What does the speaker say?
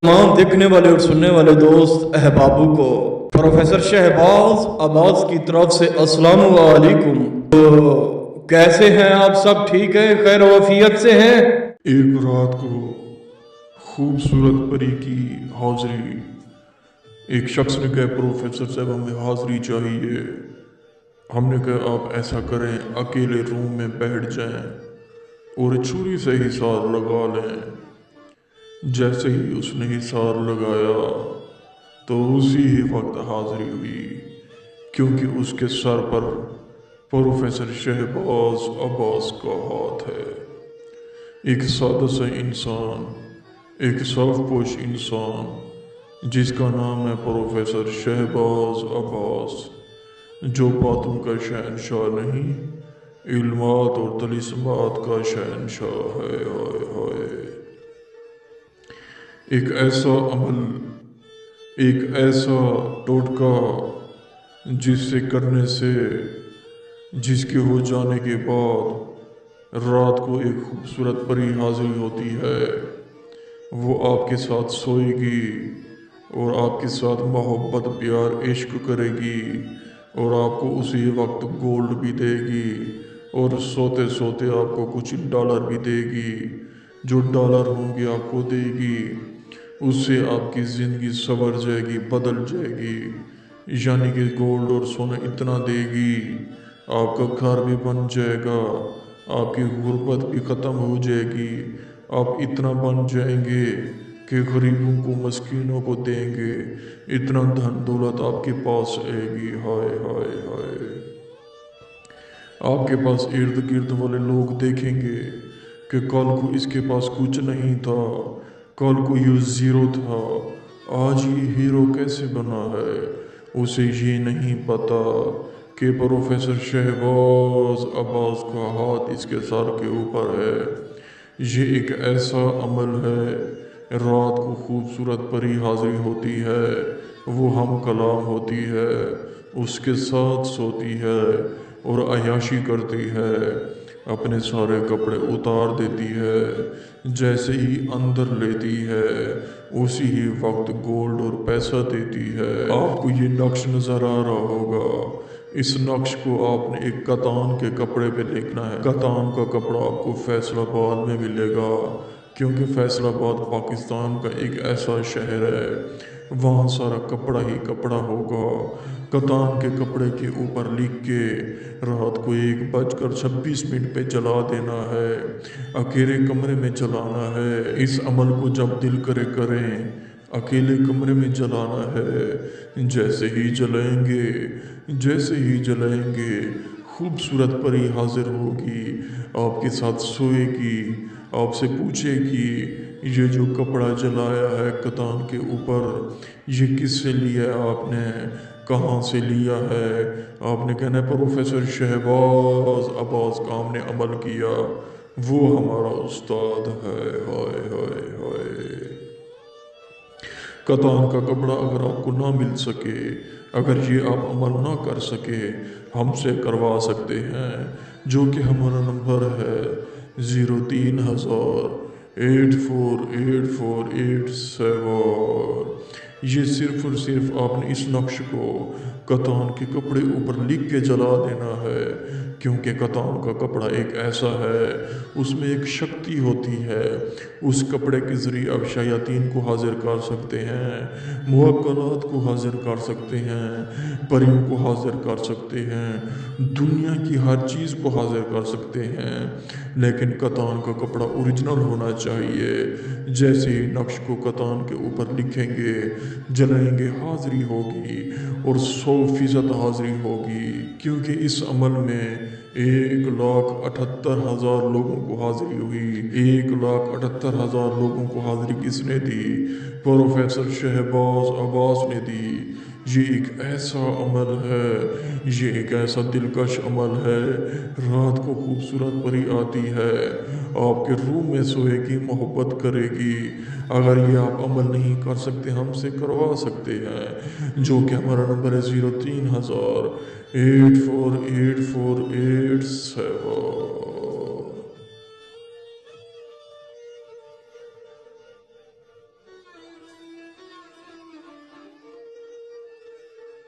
तमाम देखने वाले और सुनने वाले दोस्त अहबाबों को प्रोफेसर शहबाज अब्बास की तरफ से अस्सलाम वालेकुम। तो कैसे हैं आप सब? ठीक है, खैर वफियत से हैं? एक रात को खूबसूरत परी की हाजिरी। एक शख्स ने कहा, प्रोफेसर साहब हमें हाजिरी चाहिए। हमने कहा आप ऐसा करें, अकेले रूम में बैठ जाएं और छुरी से हिसार लगा लें। जैसे ही उसने हिसार लगाया तो उसी ही वक्त हाजिरी हुई, क्योंकि उसके सर पर प्रोफेसर शहबाज अब्बास का हाथ है। एक सादा सा इंसान, एक साफपोश इंसान जिसका नाम है प्रोफेसर शहबाज अब्बास, जो बातों का शहनशाह नहीं, इल्मात और तलिस्मात का शहनशाह है। हाय हाय। एक ऐसा अमल, एक ऐसा टोटका जिससे करने से, जिसके हो जाने के बाद रात को एक खूबसूरत परी हाजिर होती है। वो आपके साथ सोएगी और आपके साथ मोहब्बत प्यार इश्क करेगी और आपको उसी वक्त गोल्ड भी देगी और सोते सोते आपको कुछ डॉलर भी देगी। जो डॉलर होंगे आपको देगी, उससे आपकी ज़िंदगी संवर जाएगी, बदल जाएगी। यानी कि गोल्ड और सोना इतना देगी, आपका घर भी बन जाएगा, आपकी गुर्बत भी ख़त्म हो जाएगी। आप इतना बन जाएंगे कि गरीबों को, मस्कीनों को देंगे। इतना धन दौलत आपके पास आएगी। हाय हाय हाय। आपके पास इर्द गिर्द वाले लोग देखेंगे कि कल को इसके पास कुछ नहीं था, कल को ये ज़ीरो था, आज ये हीरो कैसे बना है। उसे ये नहीं पता कि प्रोफेसर शहबाज अब्बास का हाथ इसके सर के ऊपर है। ये एक ऐसा अमल है, रात को खूबसूरत परी हाजिर होती है, वो हम कलाम होती है, उसके साथ सोती है और अय्याशी करती है, अपने सारे कपड़े उतार देती है। जैसे ही अंदर लेती है उसी ही वक्त गोल्ड और पैसा देती है। आपको ये नक्श नज़र आ रहा होगा। इस नक्श को आपने एक कतान के कपड़े पे लिखना है। कतान का कपड़ा आपको फैसलाबाद में मिलेगा, क्योंकि फैसलाबाद पाकिस्तान का एक ऐसा शहर है, वहाँ सारा कपड़ा ही कपड़ा होगा। कतान के कपड़े के ऊपर लिख के रात को 1:26 पे जला देना है। अकेले कमरे में जलाना है। इस अमल को जब दिल करे करें, अकेले कमरे में जलाना है। जैसे ही जलाएंगे, जैसे ही जलाएंगे, खूबसूरत परी हाजिर होगी, आपके साथ सोएगी, आपसे पूछेगी ये जो कपड़ा जलाया है कतान के ऊपर, ये किससे लिया है आपने, कहाँ से लिया है। आपने कहना है प्रोफेसर शहबाज अब्बास का हमने अमल किया, वो हमारा उस्ताद है। हाय हाय हाय। कतान का कपड़ा अगर आपको ना मिल सके, अगर ये आप अमल ना कर सके, हमसे करवा सकते हैं, जो कि हमारा नंबर है 03,0848487। ये सिर्फ और सिर्फ आपने इस नक्श को कतान के कपड़े ऊपर लिख के जला देना है, क्योंकि कतान का कपड़ा एक ऐसा है, उसमें एक शक्ति होती है। उस कपड़े के ज़रिए आप शयातीन को हाजिर कर सकते हैं, मुवक्कलात को हाजिर कर सकते हैं, परियों को हाजिर कर सकते हैं, दुनिया की हर चीज़ को हाजिर कर सकते हैं। लेकिन कतान का कपड़ा ओरिजिनल होना चाहिए। जैसे ही नक्श को कतान के ऊपर लिखेंगे, जलाएंगे, हाजिरी होगी और 100% हाजिरी होगी, क्योंकि इस अमल में 1,78,000 लोगों को हाजिरी हुई। 1,78,000 लोगों को हाजिरी किसने दी? प्रोफेसर शहबाज अब्बास ने दी। ये एक ऐसा अमल है, ये एक ऐसा दिलकश अमल है। रात को खूबसूरत परी आती है, आपके रूम में सोएगी, मोहब्बत करेगी। अगर ये आप अमल नहीं कर सकते, हमसे करवा सकते हैं, जो कि हमारा नंबर है 03,0848487।